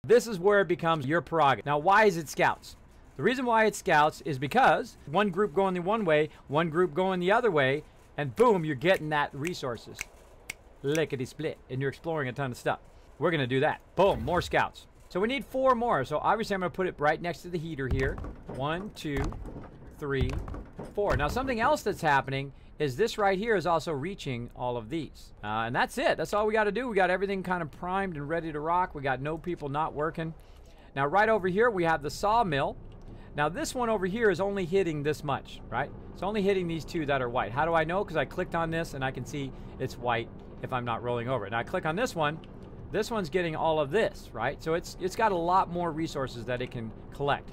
This is where it becomes your prerogative. Now, why is it scouts? The reason why it's scouts is because one group going the one way, one group going the other way, and boom, you're getting that resources. Lickety-split, and you're exploring a ton of stuff. We're going to do that. Boom, more scouts. So we need 4 more. So obviously I'm going to put it right next to the heater here. 1, 2, 3, 4. Now something else that's happening is this right here is also reaching all of these. And that's it. That's all we got to do. We got everything kind of primed and ready to rock. We got no people not working. Now right over here we have the sawmill. Now this one over here is only hitting this much, right? It's only hitting these 2 that are white. How do I know? Because I clicked on this and I can see it's white if I'm not rolling over it. Now I click on this one. This one's getting all of this, right? So it's got a lot more resources that it can collect.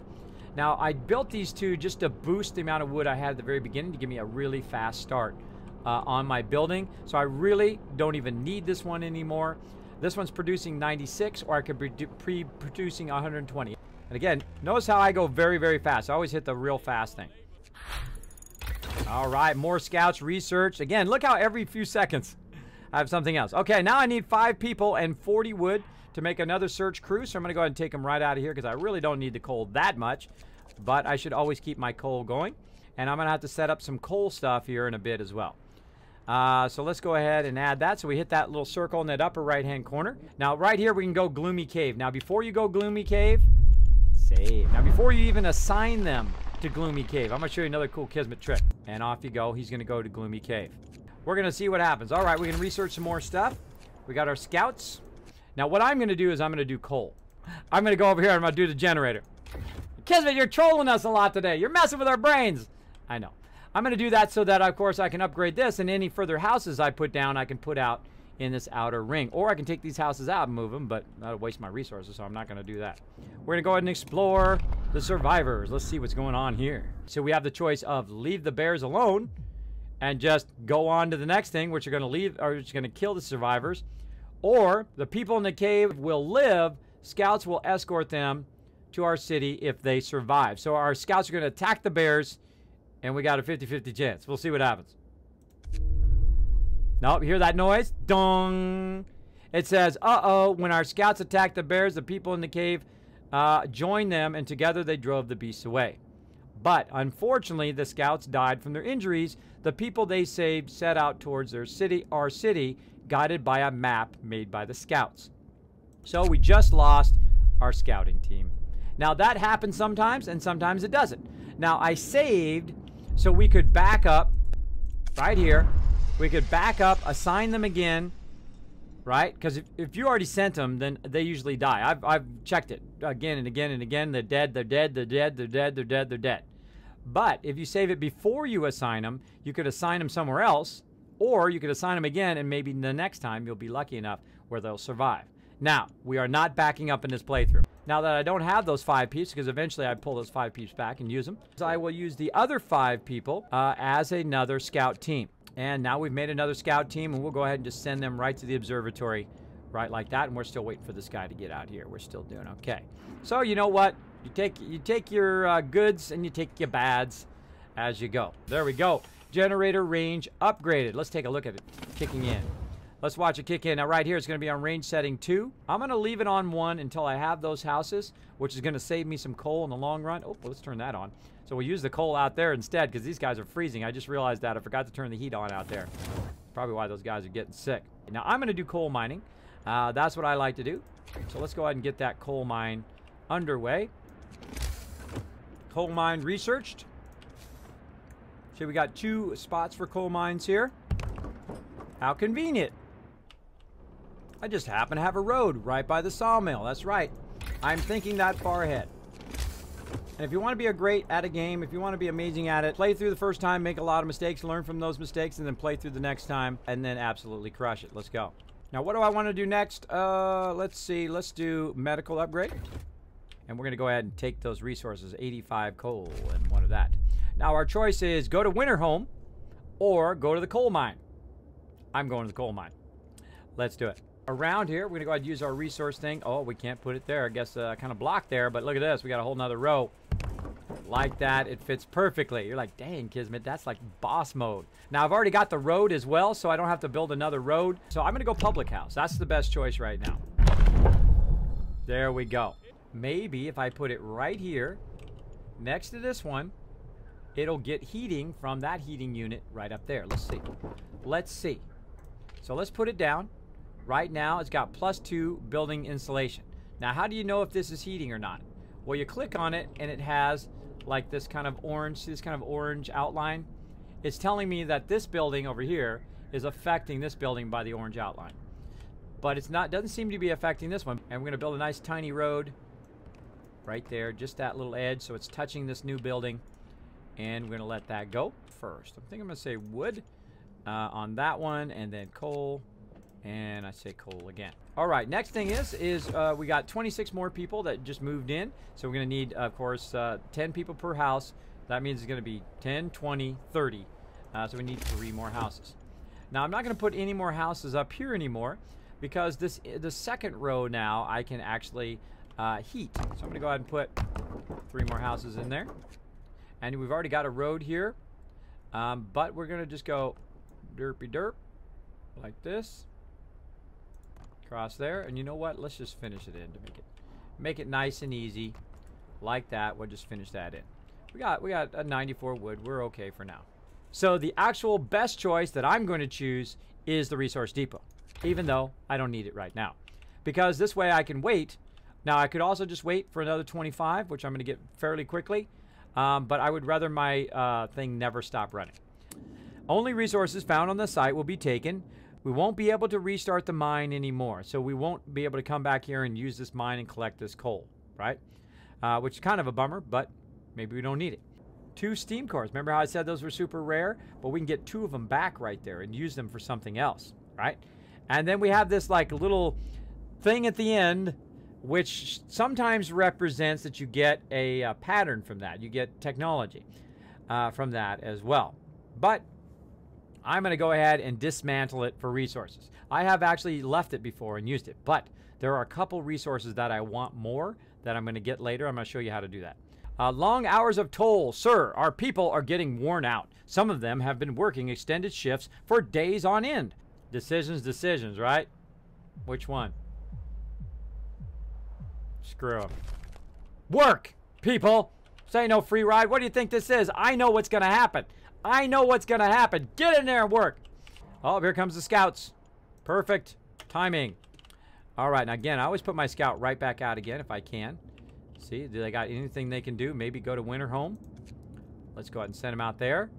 Now, I built these 2 just to boost the amount of wood I had at the very beginning to give me a really fast start on my building. So I really don't even need this one anymore. This one's producing 96, or I could be producing 120. And again, notice how I go very, very fast. I always hit the real fast thing. All right, more scouts researched. Again, look how every few seconds I have something else. Okay, now I need 5 people and 40 wood to make another search crew. So I'm going to go ahead and take them right out of here because I really don't need the coal that much. But I should always keep my coal going. And I'm going to have to set up some coal stuff here in a bit as well. So let's go ahead and add that. So we hit that little circle in that upper right-hand corner. Now right here we can go Gloomy Cave. Now before you go Gloomy Cave, save. Now before you even assign them to Gloomy Cave, I'm going to show you another cool Kismet trick. And off you go. He's going to go to Gloomy Cave. We're going to see what happens. All right, we can research some more stuff. We got our scouts. Now, what I'm going to do is I'm going to do coal. I'm going to go over here and I'm going to do the generator. Kismet, you're trolling us a lot today. You're messing with our brains. I know. I'm going to do that so that, of course, I can upgrade this, and any further houses I put down, I can put out in this outer ring. Or I can take these houses out and move them, but that'll waste my resources, so I'm not going to do that. We're going to go ahead and explore the survivors. Let's see what's going on here. So we have the choice of leave the bears alone and just go on to the next thing, which are going to leave, or which are going to kill the survivors. Or the people in the cave will live. Scouts will escort them to our city if they survive. So our scouts are going to attack the bears, and we got a 50-50 chance. We'll see what happens. Nope, hear that noise? Dong. It says, uh-oh, when our scouts attacked the bears, the people in the cave joined them, and together they drove the beasts away. But unfortunately, the scouts died from their injuries. The people they saved set out towards their city, our city, guided by a map made by the scouts. So we just lost our scouting team. Now that happens sometimes, and sometimes it doesn't. Now I saved so we could back up right here. We could back up, assign them again, right? Because if you already sent them, then they usually die. I've checked it again and again and again. They're dead, they're dead, they're dead, they're dead, they're dead, they're dead. But if you save it before you assign them, you could assign them somewhere else, or you could assign them again, and maybe the next time you'll be lucky enough where they'll survive. Now, we are not backing up in this playthrough. Now that I don't have those 5 peeps, because eventually I pull those 5 peeps back and use them, so I will use the other 5 people as another scout team. And now we've made another scout team, and we'll go ahead and just send them right to the observatory, right like that. And we're still waiting for this guy to get out here. We're still doing okay. So you know what? You take your goods and you take your bads as you go. There we go. Generator range upgraded. Let's take a look at it kicking in. Let's watch it kick in. Now right here it's going to be on range setting 2. I'm going to leave it on 1 until I have those houses, which is going to save me some coal in the long run. Oh, let's turn that on. So we'll use the coal out there instead because these guys are freezing. I just realized that. I forgot to turn the heat on out there. Probably why those guys are getting sick. Now I'm going to do coal mining. That's what I like to do. So let's go ahead and get that coal mine underway. Coal mine researched. So we got 2 spots for coal mines here. How convenient. I just happen to have a road right by the sawmill. That's right. I'm thinking that far ahead. And if you want to be great at a game, if you want to be amazing at it, play through the first time, make a lot of mistakes, learn from those mistakes, and then play through the next time, and then absolutely crush it. Let's go. Now, what do I want to do next? Let's see. Let's do medical upgrade. And we're going to go ahead and take those resources, 85 coal and 1 of that. Now, our choice is go to Winter Home or go to the coal mine. I'm going to the coal mine. Let's do it. Around here, we're going to go ahead and use our resource thing. Oh, we can't put it there. I guess kind of blocked there, but look at this. We got a whole nother row. Like that. It fits perfectly. You're like, dang, Kismet, that's like boss mode. Now, I've already got the road as well, so I don't have to build another road. So I'm going to go public house. That's the best choice right now. There we go. Maybe if I put it right here, next to this one, it'll get heating from that heating unit right up there. Let's see. Let's see. So let's put it down. Right now, it's got +2 building insulation. Now, how do you know if this is heating or not? Well, you click on it, and it has like this kind of orange outline. It's telling me that this building over here is affecting this building by the orange outline. But it's not, doesn't seem to be affecting this one. And we're gonna build a nice tiny road right there, just that little edge, so it's touching this new building. And we're gonna let that go first. I think I'm gonna say wood on that one, and then coal, and I say coal again. All right, next thing is we got 26 more people that just moved in, so we're gonna need, of course, 10 people per house. That means it's gonna be 10, 20, 30. So we need 3 more houses. Now I'm not gonna put any more houses up here anymore because the second row now I can actually heat. So I'm gonna go ahead and put 3 more houses in there. And we've already got a road here, but we're gonna just go derpy derp like this across there. And you know what? Let's just finish it in to make it nice and easy like that. We'll just finish that in. We got a 94 wood. We're okay for now. So the actual best choice that I'm going to choose is the resource depot, even though I don't need it right now, because this way I can wait. Now I could also just wait for another 25, which I'm going to get fairly quickly. But I would rather my thing never stop running. Only resources found on the site will be taken. We won't be able to restart the mine anymore. So we won't be able to come back here and use this mine and collect this coal, right? Which is kind of a bummer, but maybe we don't need it. 2 steam cores. Remember how I said those were super rare? But we can get 2 of them back right there and use them for something else, right? And then we have this like little thing at the end, which sometimes represents that you get a pattern from that. You get technology from that as well. But I'm going to go ahead and dismantle it for resources. I have actually left it before and used it, but there are a couple resources that I want more that I'm going to get later. I'm going to show you how to do that. Long hours of toll. Sir, our people are getting worn out. Some of them have been working extended shifts for days on end. Decisions, right? Which one? Screw 'em. Work, people. This ain't no free ride. What do you think this is? I know what's going to happen. I know what's going to happen. Get in there and work. Oh, here comes the scouts. Perfect timing. All right, now again, I always put my scout right back out again if I can. See, do they got anything they can do? Maybe go to winter home. Let's go ahead and send them out there.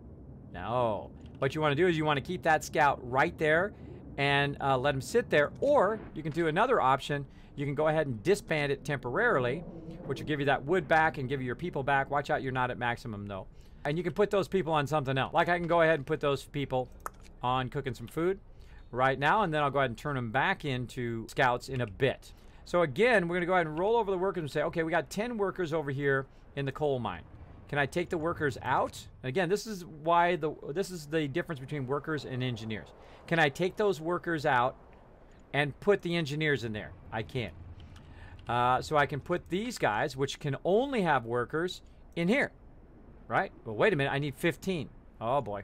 No. What you want to do is you want to keep that scout right there and let them sit there. Or you can do another option. You can go ahead and disband it temporarily, which will give you that wood back and give you your people back. Watch out, you're not at maximum though. And you can put those people on something else. Like I can go ahead and put those people on cooking some food right now, and then I'll go ahead and turn them back into scouts in a bit. So again, we're gonna go ahead and roll over the workers and say, okay, we got 10 workers over here in the coal mine. Can I take the workers out? And again, this is why this is the difference between workers and engineers. Can I take those workers out and put the engineers in there? I can't. So I can put these guys, which can only have workers, in here, right? Well, wait a minute, I need 15. Oh boy.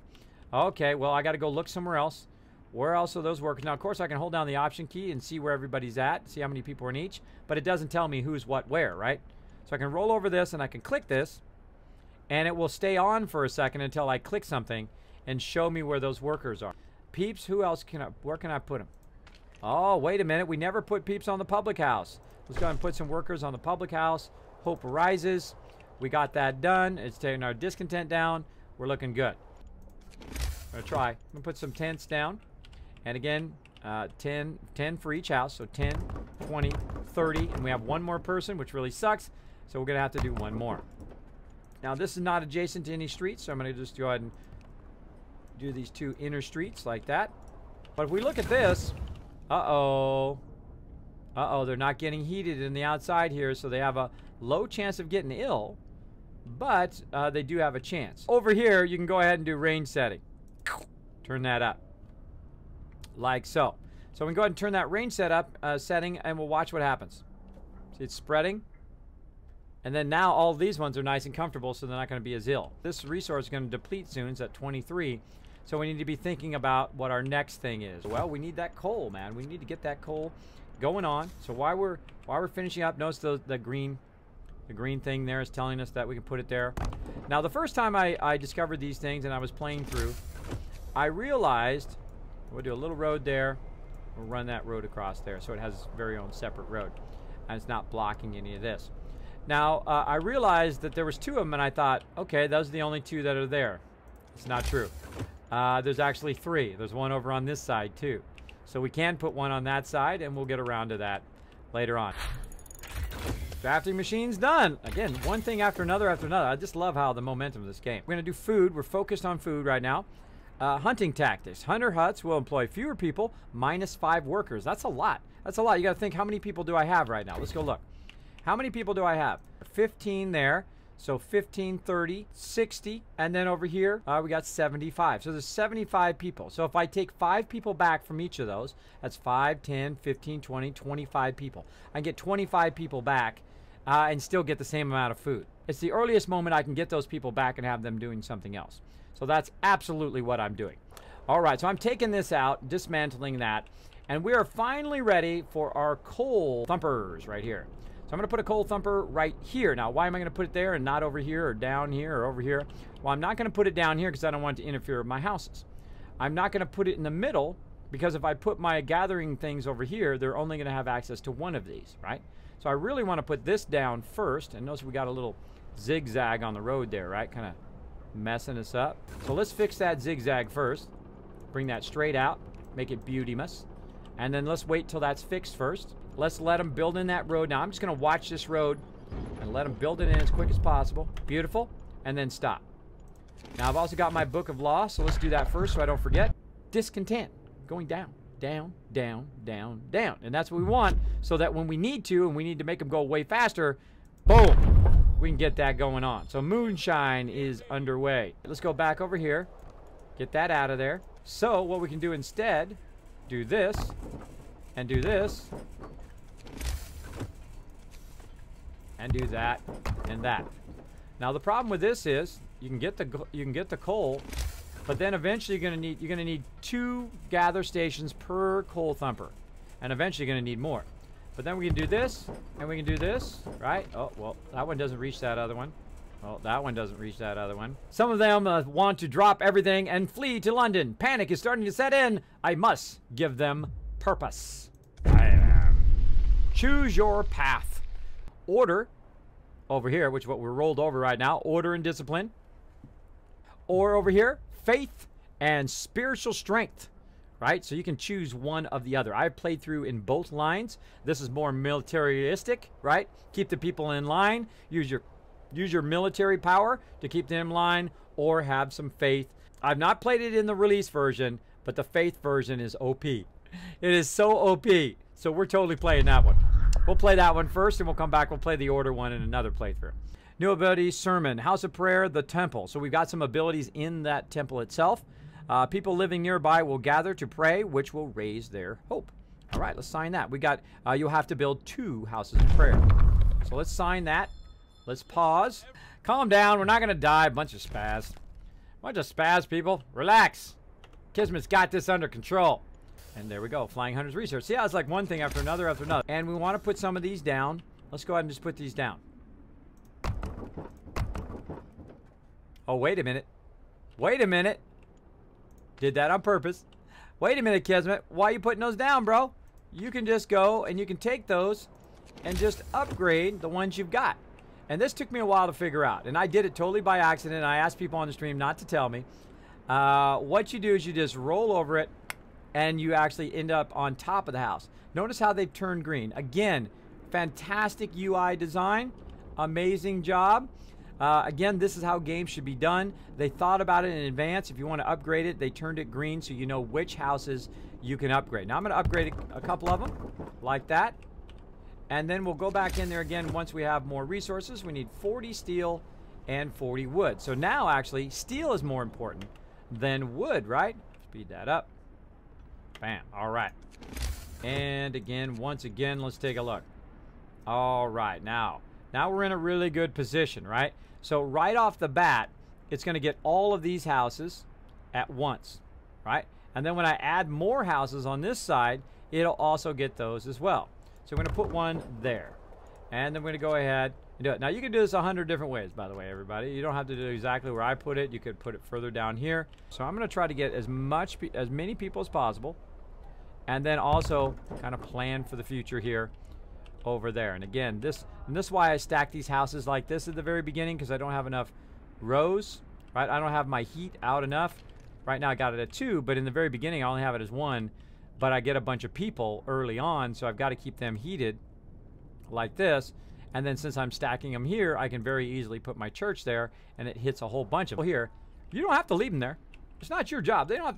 Okay, well, I got to go look somewhere else. Where else are those workers? Now, of course, I can hold down the option key and see where everybody's at, see how many people are in each, but it doesn't tell me who's what where, right? So I can roll over this and I can click this, and it will stay on for a second until I click something and show me where those workers are. Peeps, who else where can I put them? Oh, wait a minute, we never put peeps on the public house. Let's go ahead and put some workers on the public house. Hope rises. We got that done. It's taking our discontent down. We're looking good. I'm gonna try. I'm gonna put some tents down. And again, 10 for each house. So 10, 20, 30. And we have one more person, which really sucks. So we're gonna have to do one more. Now this is not adjacent to any streets, so I'm gonna just go ahead and do these 2 inner streets like that. But if we look at this, uh-oh, they're not getting heated in the outside here, so they have a low chance of getting ill, but they do have a chance. Over here, you can go ahead and do range setting. Turn that up, like so. So we can go ahead and turn that range setting, and we'll watch what happens. See, it's spreading. And then now all these ones are nice and comfortable, so they're not going to be as ill. This resource is going to deplete soon. It's at 23. So we need to be thinking about what our next thing is. Well, we need that coal, man. We need to get that coal going on. So while we're finishing up, notice the green thing there is telling us that we can put it there. Now, the first time I discovered these things and I was playing through, I realized we'll do a little road there. We'll run that road across there so it has its very own separate road, and it's not blocking any of this. Now, I realized that there was 2 of them, and I thought, okay, those are the only 2 that are there. It's not true. There's actually 3. There's one over on this side, too. So we can put one on that side, and we'll get around to that later on. Drafting machine's done. Again, one thing after another after another. I just love how the momentum of this game. We're going to do food. We're focused on food right now. Hunting tactics. Hunter huts will employ fewer people, -5 workers. That's a lot. That's a lot. You got to think, how many people do I have right now? Let's go look. How many people do I have? 15 there. So 15, 30, 60. And then over here, we got 75. So there's 75 people. So if I take 5 people back from each of those, that's 5, 10, 15, 20, 25 people. I can get 25 people back and still get the same amount of food. It's the earliest moment I can get those people back and have them doing something else. So that's absolutely what I'm doing. All right, so I'm taking this out, dismantling that, and we are finally ready for our coal thumpers right here. So I'm going to put a coal thumper right here. Now, why am I going to put it there and not over here or down here or over here? Well, I'm not going to put it down here because I don't want it to interfere with my houses. I'm not going to put it in the middle because if I put my gathering things over here, they're only going to have access to one of these, right? So I really want to put this down first. And notice we got a little zigzag on the road there, right? Kind of messing us up. So let's fix that zigzag first. Bring that straight out. Make it beauty-muss. And then let's wait till that's fixed first. Let's let them build in that road. Now, I'm just going to watch this road and let them build it in as quick as possible. Beautiful. And then stop. Now, I've also got my book of law, so let's do that first so I don't forget. Discontent. Going down, down, down, down, down. And that's what we want so that when we need to and we need to make them go way faster, boom, we can get that going on. So moonshine is underway. Let's go back over here. Get that out of there. So what we can do instead, do this and do this. And do that and that. Now the problem with this is you can get the coal, but then eventually you're gonna need 2 gather stations per coal thumper, and eventually you're gonna need more. But then we can do this and we can do this, right? Oh well, that one doesn't reach that other one. Oh, that one doesn't reach that other one. Some of them want to drop everything and flee to London. Panic is starting to set in. I must give them purpose. Choose your path. Order over here, which is what we're rolled over right now, order and discipline. Or over here, faith and spiritual strength, right? So you can choose one of the other. I've played through in both lines. This is more militaristic, right? Keep the people in line. Use your military power to keep them in line, or have some faith. I've not played it in the release version, but the faith version is OP. It is so OP. So we're totally playing that one. We'll play that one first, and we'll come back. We'll play the order one in another playthrough. New abilities, sermon, house of prayer, the temple. So we've got some abilities in that temple itself. People living nearby will gather to pray, which will raise their hope. All right, let's sign that. We got, you'll have to build 2 houses of prayer. So let's sign that. Let's pause. Calm down. We're not going to die. Bunch of spaz. Bunch of spaz, people. Relax. Kismet's got this under control. And there we go. Flying Hunters Research. See how it's like one thing after another after another. And we want to put some of these down. Let's go ahead and just put these down. Oh, wait a minute. Wait a minute. Did that on purpose. Wait a minute, Kismet. Why are you putting those down, bro? You can just go and you can take those and just upgrade the ones you've got. And this took me a while to figure out. And I did it totally by accident. I asked people on the stream not to tell me. What you do is you just roll over it and you actually end up on top of the house. Notice how they've turned green. Again, fantastic UI design. Amazing job. Again, this is how games should be done. They thought about it in advance. If you want to upgrade it, they turned it green so you know which houses you can upgrade. Now I'm going to upgrade a couple of them like that. And then we'll go back in there again once we have more resources. We need 40 steel and 40 wood. So now actually steel is more important than wood, right? Speed that up. Bam. All right. And again, once again, let's take a look. All right. Now we're in a really good position, right? So right off the bat, it's going to get all of these houses at once, right? And then when I add more houses on this side, it'll also get those as well. So we're going to put one there. And then we're going to go ahead and do it. Now, you can do this 100 different ways, by the way, everybody. You don't have to do exactly where I put it. You could put it further down here. So I'm going to try to get as many people as possible. And then also kind of plan for the future here over there. And again, this is why I stack these houses like this at the very beginning, because I don't have enough rows, right? I don't have my heat out enough. Right now I got it at 2, but in the very beginning I only have it as 1. But I get a bunch of people early on, so I've got to keep them heated like this. And then since I'm stacking them here, I can very easily put my church there, and it hits a whole bunch of people here. You don't have to leave them there. It's not your job. They don't have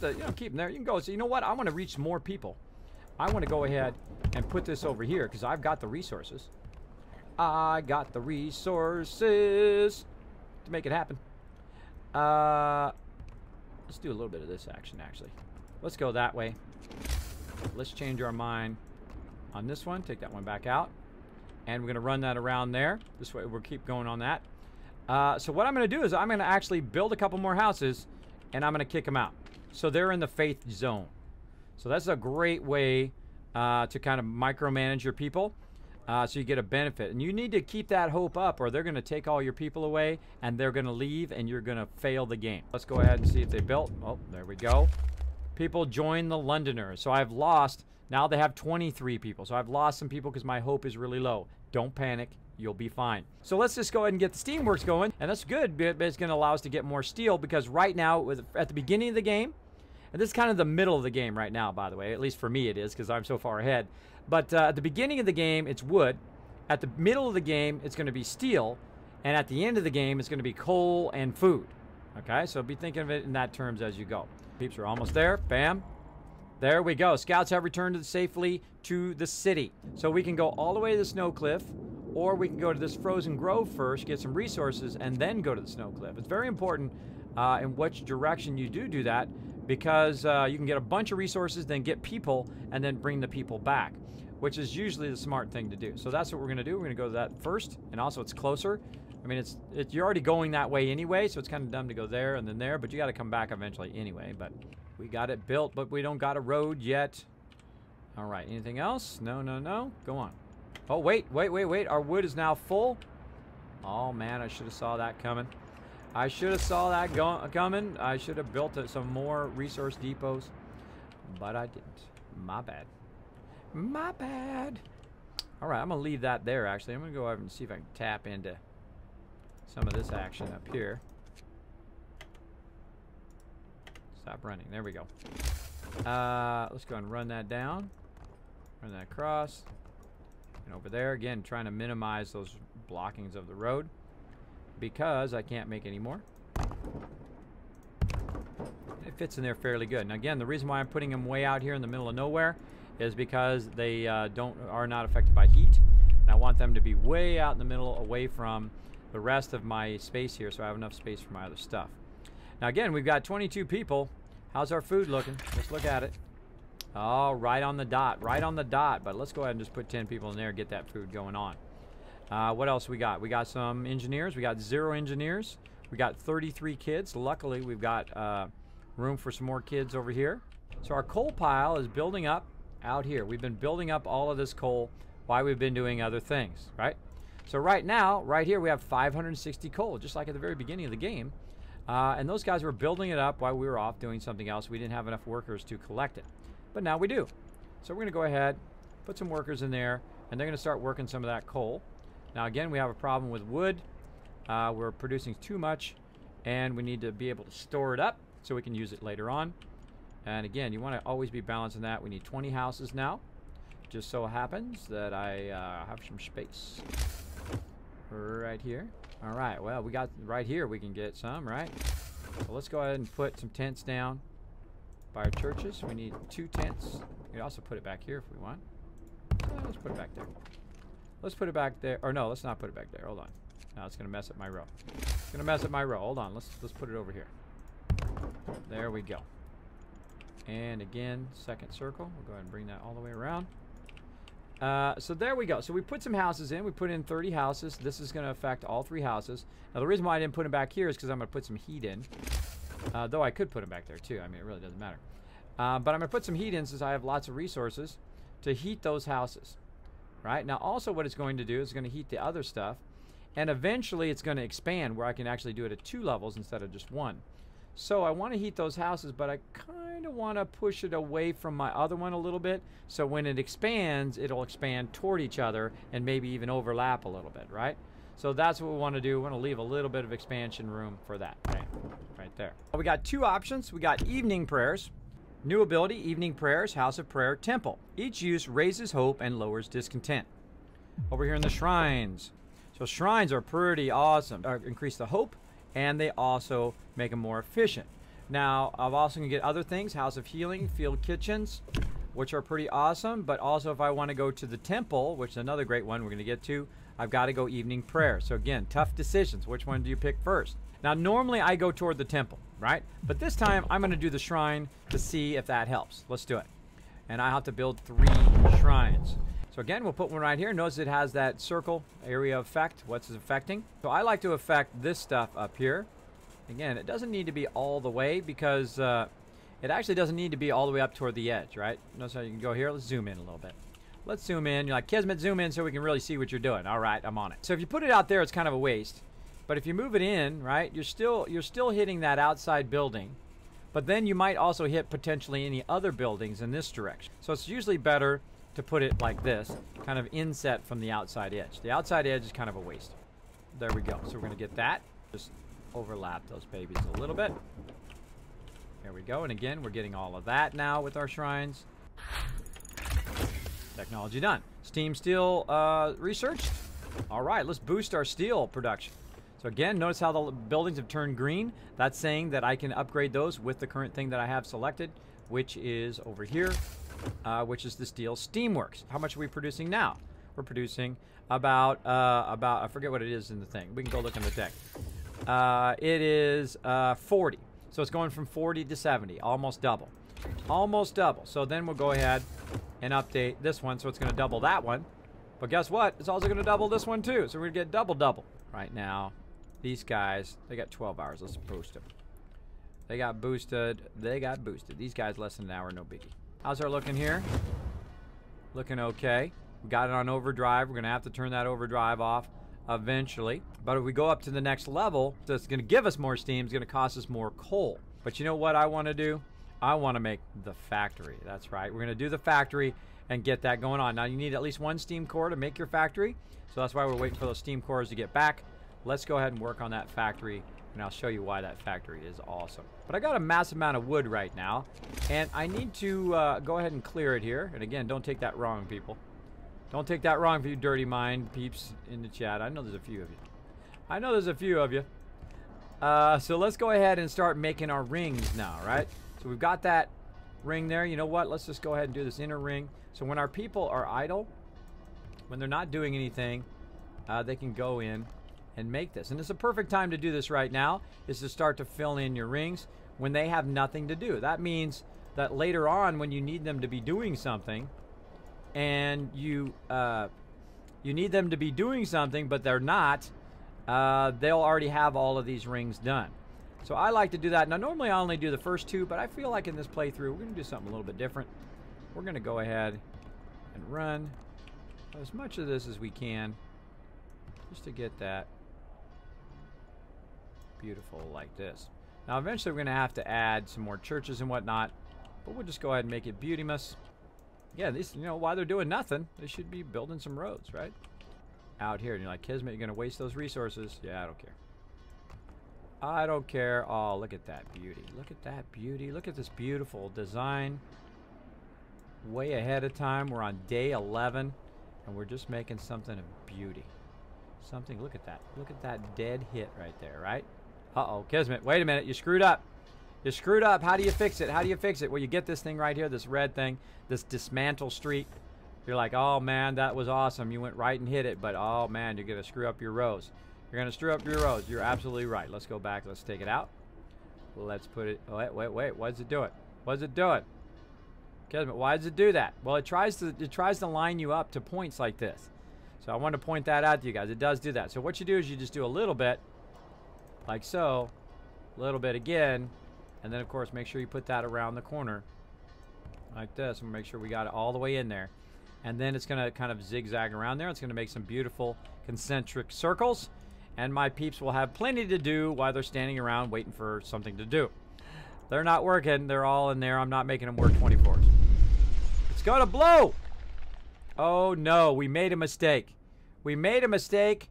to, keep them there. You can go, so you know what? I want to reach more people. I want to go ahead and put this over here because I've got the resources. I got the resources to make it happen. Let's do a little bit of this action, actually. Let's go that way. Let's change our mind on this one. Take that one back out. And we're going to run that around there. This way we'll keep going on that. So what I'm going to do is I'm going to actually build a couple more houses, and I'm going to kick them out. So they're in the faith zone. So that's a great way to kind of micromanage your people, so you get a benefit. And you need to keep that hope up, or they're going to take all your people away, and they're going to leave, and you're going to fail the game. Let's go ahead and see if they built. Oh, there we go. People join the Londoners. So I've lost, now they have 23 people. So I've lost some people because my hope is really low. Don't panic. You'll be fine. So let's just go ahead and get the steamworks going. And that's good, but it's going to allow us to get more steel, because right now, at the beginning of the game, and this is kind of the middle of the game right now, by the way. At least for me it is, because I'm so far ahead. But at the beginning of the game, it's wood. At the middle of the game, it's going to be steel. And at the end of the game, it's going to be coal and food. Okay, so be thinking of it in that terms as you go. Peeps are almost there. Bam. There we go. Scouts have returned safely to the city. So we can go all the way to the snow cliff, or we can go to this frozen grove first, get some resources, and then go to the snow cliff. It's very important in which direction you do that, because you can get a bunch of resources, then get people, and then bring the people back, which is usually the smart thing to do. So that's what we're going to do. We're going to go to that first, and also it's closer. I mean, you're already going that way anyway, so it's kind of dumb to go there and then there, but you got to come back eventually anyway. But we got it built, but we don't got a road yet. All right, anything else? No, no, no. Go on. Oh, wait. Our wood is now full. Oh, man, I should have saw that coming. I should have saw that coming. I should have built some more resource depots, but I didn't. My bad. My bad. All right, I'm going to leave that there, actually. I'm going to go over and see if I can tap into some of this action up here. Stop running. There we go. Let's go and run that down. Run that across. And over there, again, trying to minimize those blockings of the road, because I can't make any more. It fits in there fairly good. Now again, the reason why I'm putting them way out here in the middle of nowhere is because they are not affected by heat, and I want them to be way out in the middle, away from the rest of my space here, so I have enough space for my other stuff. Now again, we've got 22 people. How's our food looking? Let's look at it. Oh, right on the dot, right on the dot. But let's go ahead and just put 10 people in there and get that food going on. What else we got? We got some engineers. We got 0 engineers. We got 33 kids. Luckily, we've got room for some more kids over here. So our coal pile is building up out here. We've been building up all of this coal while we've been doing other things, right? So right now, right here, we have 560 coal, just like at the very beginning of the game. And those guys were building it up while we were off doing something else. We didn't have enough workers to collect it. But now we do. So we're going to go ahead, put some workers in there, and they're going to start working some of that coal. Now again, we have a problem with wood. We're producing too much, and we need to be able to store it up so we can use it later on. And again, you want to always be balancing that. We need 20 houses now. Just so happens that I have some space right here. All right, well, we got right here, we can get some, right? So let's go ahead and put some tents down by our churches. We need 2 tents. We can also put it back here if we want. Let's put it back there. Let's put it back there. Or no, let's not put it back there. Hold on. Now it's going to mess up my row. It's going to mess up my row. Hold on. Let's put it over here. There we go. And again, second circle. We'll go ahead and bring that all the way around. So there we go. So we put some houses in. We put in 30 houses. This is going to affect all 3 houses. Now the reason why I didn't put them back here is because I'm going to put some heat in. Though I could put them back there too. I mean, it really doesn't matter. But I'm going to put some heat in since I have lots of resources to heat those houses. Right? Now also what it's going to do is going to heat the other stuff. And eventually it's going to expand where I can actually do it at 2 levels instead of just 1. So I want to heat those houses, but I kind of want to push it away from my other one a little bit. So when it expands, it'll expand toward each other and maybe even overlap a little bit, right? So that's what we want to do. We want to leave a little bit of expansion room for that. Okay? Right there. We got 2 options. We got evening prayers. New ability, evening prayers, house of prayer, temple. Each use raises hope and lowers discontent. Over here in the shrines. So shrines are pretty awesome. Increase the hope, and they also make them more efficient. Now, I'm also going to get other things, house of healing, field kitchens, which are pretty awesome. But also if I want to go to the temple, which is another great one we're going to get to, I've got to go evening prayer. So again, tough decisions. Which one do you pick first? Now, normally I go toward the temple, right? But this time I'm going to do the shrine to see if that helps. Let's do it. And I have to build 3 shrines. So again, we'll put one right here. Notice it has that circle area effect. What's it affecting? So I like to affect this stuff up here. Again, it doesn't need to be all the way because it actually doesn't need to be all the way up toward the edge, right? Notice how you can go here. Let's zoom in a little bit. Let's zoom in. You're like, Kismet, zoom in so we can really see what you're doing. All right, I'm on it. So if you put it out there, it's kind of a waste. But if you move it in, right, you're still hitting that outside building. But then you might also hit potentially any other buildings in this direction. So it's usually better to put it like this, kind of inset from the outside edge. The outside edge is kind of a waste. There we go. So we're going to get that. Just overlap those babies a little bit. There we go. And again, we're getting all of that now with our shrines. Technology done. Steam steel researched. All right, let's boost our steel production. So again, notice how the buildings have turned green. That's saying that I can upgrade those with the current thing that I have selected, which is over here, which is the steel steamworks. How much are we producing now? We're producing about I forget what it is in the thing. We can go look in the deck. It is 40. So it's going from 40 to 70, almost double. Almost double. So then we'll go ahead and update this one, so it's going to double that one. But guess what? It's also going to double this one too. So we're going to get double. Right now, these guys, they got 12 hours. Let's boost them. They got boosted. These guys less than an hour, no biggie. How's our looking here? Looking okay. We got it on overdrive. We're going to have to turn that overdrive off eventually. But if we go up to the next level, that's going to give us more steam. It's going to cost us more coal. But you know what I want to do? I want to make the factory. That's right. We're going to do the factory and get that going on. Now, you need at least 1 steam core to make your factory. So that's why we're waiting for those steam cores to get back. Let's go ahead and work on that factory, and I'll show you why that factory is awesome. But I got a massive amount of wood right now, and I need to go ahead and clear it here. And again, don't take that wrong, people. Don't take that wrong for you dirty mind peeps in the chat. I know there's a few of you. So let's go ahead and start making our rings now, right? So we've got that ring there. You know what? Let's just go ahead and do this inner ring. So when our people are idle, when they're not doing anything, they can go in and make this. And it's a perfect time to do this right now, is to start to fill in your rings when they have nothing to do. That means that later on, when you need them to be doing something, and you need them to be doing something, but they're not, they'll already have all of these rings done. So I like to do that. Now, normally I only do the first 2, but I feel like in this playthrough, we're going to do something a little bit different. We're going to go ahead and run as much of this as we can just to get that beautiful like this. Now, eventually we're going to have to add some more churches and whatnot, but we'll just go ahead and make it beauty-muss. Yeah, these, you know, while they're doing nothing, they should be building some roads, right? Out here, and you're like, Kismet, you're going to waste those resources. Yeah, I don't care. I don't care. Oh, look at that beauty. Look at that beauty. Look at this beautiful design. Way ahead of time. We're on day 11, and we're just making something of beauty. Something, look at that. Look at that dead hit right there, right? Uh-oh, Kismet, wait a minute. You screwed up. You screwed up. How do you fix it? How do you fix it? Well, you get this thing right here, this red thing, this dismantle street. You're like, oh, man, that was awesome. You went right and hit it, but, oh, man, you're going to screw up your rows. You're going to screw up your rows. You're absolutely right. Let's go back. Let's take it out. Let's put it... Oh, wait. What does it do it? What does it do it? Kismet, why does it do that? Well, it tries to line you up to points like this. So I want to point that out to you guys. It does do that. So what you do is you just do a little bit, like so, a little bit again, and then, of course, make sure you put that around the corner like this. And make sure we got it all the way in there. And then it's going to kind of zigzag around there. It's going to make some beautiful concentric circles. And my peeps will have plenty to do while they're standing around waiting for something to do. They're not working. They're all in there. I'm not making them work 24s. It's going to blow. Oh, no. We made a mistake. We made a mistake.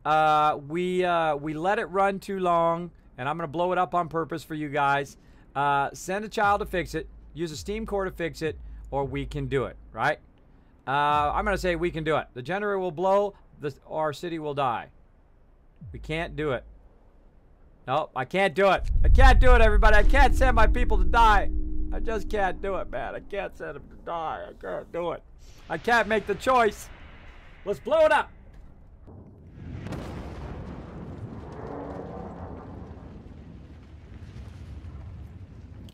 We let it run too long. And I'm going to blow it up on purpose for you guys. Send a child to fix it. Use a steam core to fix it. Or we can do it, right? I'm going to say we can do it. The generator will blow. Our city will die. We can't do it. Nope, I can't do it. I can't do it, everybody. I can't send my people to die. I just can't do it, man. I can't send them to die. I can't do it. I can't make the choice. Let's blow it up.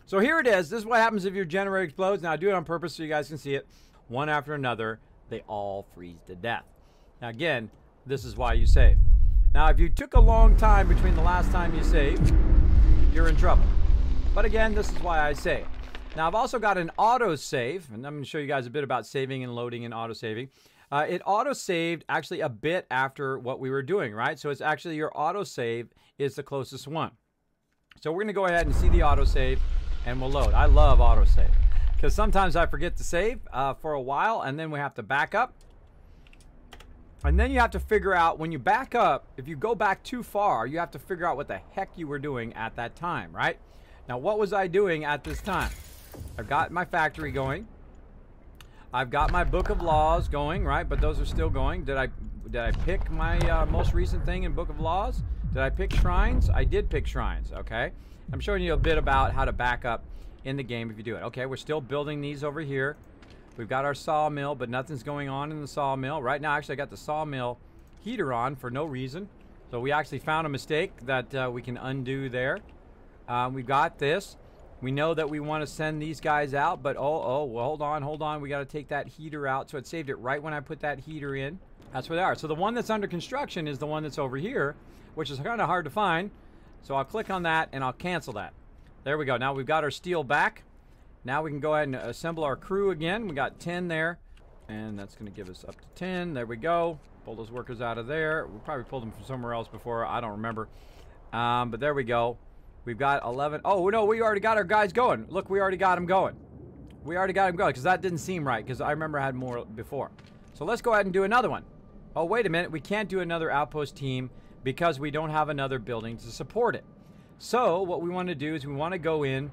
So here it is. This is what happens if your generator explodes. Now, I do it on purpose so you guys can see it. One after another, they all freeze to death. Now, again, this is why you save. Now, if you took a long time between the last time you saved, you're in trouble. But again, this is why I save. Now, I've also got an auto-save, and I'm going to show you guys a bit about saving and loading and auto-saving. It auto-saved actually a bit after what we were doing, right? So it's actually your auto-save is the closest one. So we're going to go ahead and see the auto-save, and we'll load. I love auto-save, because sometimes I forget to save for a while, and then we have to back up. And then you have to figure out, when you back up, if you go back too far, you have to figure out what the heck you were doing at that time, right? Now, what was I doing at this time? I've got my factory going. I've got my book of laws going, right? But those are still going. Did I pick my most recent thing in book of laws? Did I pick shrines? I did pick shrines, okay? I'm showing you a bit about how to back up in the game if you do it. Okay, we're still building these over here. We've got our sawmill, but nothing's going on in the sawmill. Right now, actually, I got the sawmill heater on for no reason. So we actually found a mistake that we can undo there. We've got this. We know that we want to send these guys out, but well, hold on. We got to take that heater out. So it saved it right when I put that heater in. That's where they are. So the one that's under construction is the one that's over here, which is kind of hard to find. So I'll click on that, and I'll cancel that. There we go. Now we've got our steel back. Now we can go ahead and assemble our crew again. We got 10 there, and that's going to give us up to 10. There we go. Pull those workers out of there. We probably pulled them from somewhere else before. I don't remember. But there we go. We've got 11. Oh, no, we already got our guys going. Look, we already got them going. We already got them going, because that didn't seem right, because I remember I had more before. So let's go ahead and do another one. Oh, wait a minute. We can't do another outpost team because we don't have another building to support it. So what we want to do is we want to go in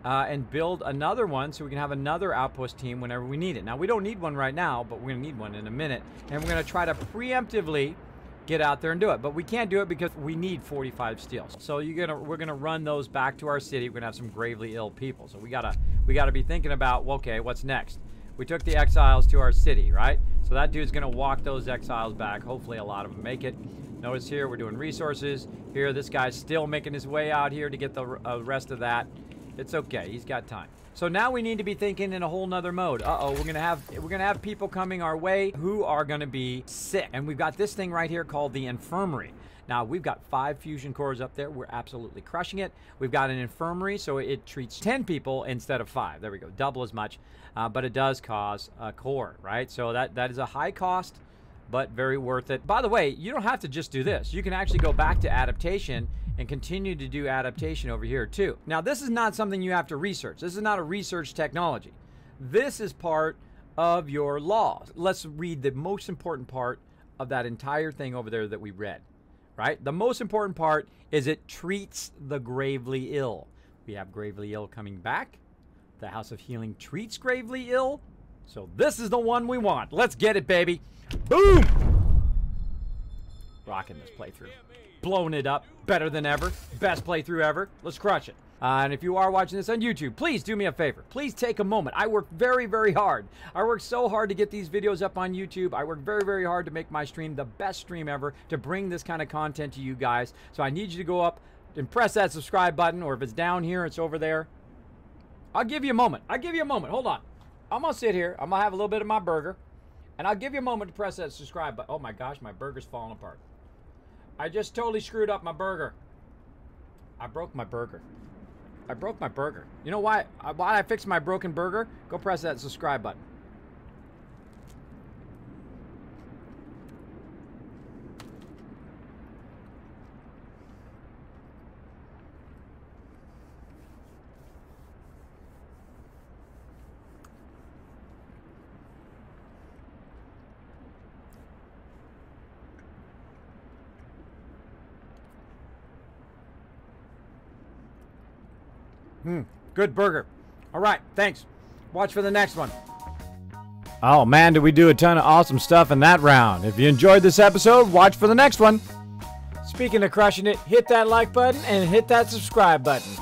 and build another one so we can have another outpost team whenever we need it. Now, we don't need one right now, but we're going to need one in a minute. And we're going to try to preemptively get out there and do it. But we can't do it because we need 45 steel. So we're going to run those back to our city. We're going to have some gravely ill people. So we gotta be thinking about, well, okay, what's next? We took the exiles to our city, right? So that dude's going to walk those exiles back. Hopefully a lot of them make it. Notice here we're doing resources. Here, this guy's still making his way out here to get the rest of that. It's okay. He's got time. So now we need to be thinking in a whole nother mode. We're gonna have people coming our way who are gonna be sick, and we've got this thing right here called the infirmary. Now we've got 5 fusion cores up there. We're absolutely crushing it. We've got an infirmary, so it treats 10 people instead of 5. There we go, double as much, but it does cause a core, right? So that is a high cost, but very worth it. By the way, you don't have to just do this. You can actually go back to adaptation and continue to do adaptation over here too. Now, this is not something you have to research. This is not a research technology. This is part of your laws. Let's read the most important part of that entire thing over there that we read, right? The most important part is it treats the gravely ill. We have gravely ill coming back. The House of Healing treats gravely ill. So this is the one we want. Let's get it, baby. Boom! Rocking this playthrough. Blowing it up. Better than ever. Best playthrough ever. Let's crush it. And if you are watching this on YouTube, please do me a favor. Please take a moment. I work very, very hard. I work so hard to get these videos up on YouTube. I work very, very hard to make my stream the best stream ever, to bring this kind of content to you guys. So I need you to go up and press that subscribe button, or if it's down here, it's over there. I'll give you a moment. I'll give you a moment. Hold on. I'm going to sit here. I'm going to have a little bit of my burger. And I'll give you a moment to press that subscribe button. Oh my gosh, my burger's falling apart. I just totally screwed up my burger. I broke my burger. I broke my burger. You know why? Why I fixed my broken burger? Go press that subscribe button. Good burger. All right, thanks. Watch for the next one. Oh man, did we do a ton of awesome stuff in that round. If you enjoyed this episode, watch for the next one. Speaking of crushing it, hit that like button and hit that subscribe button.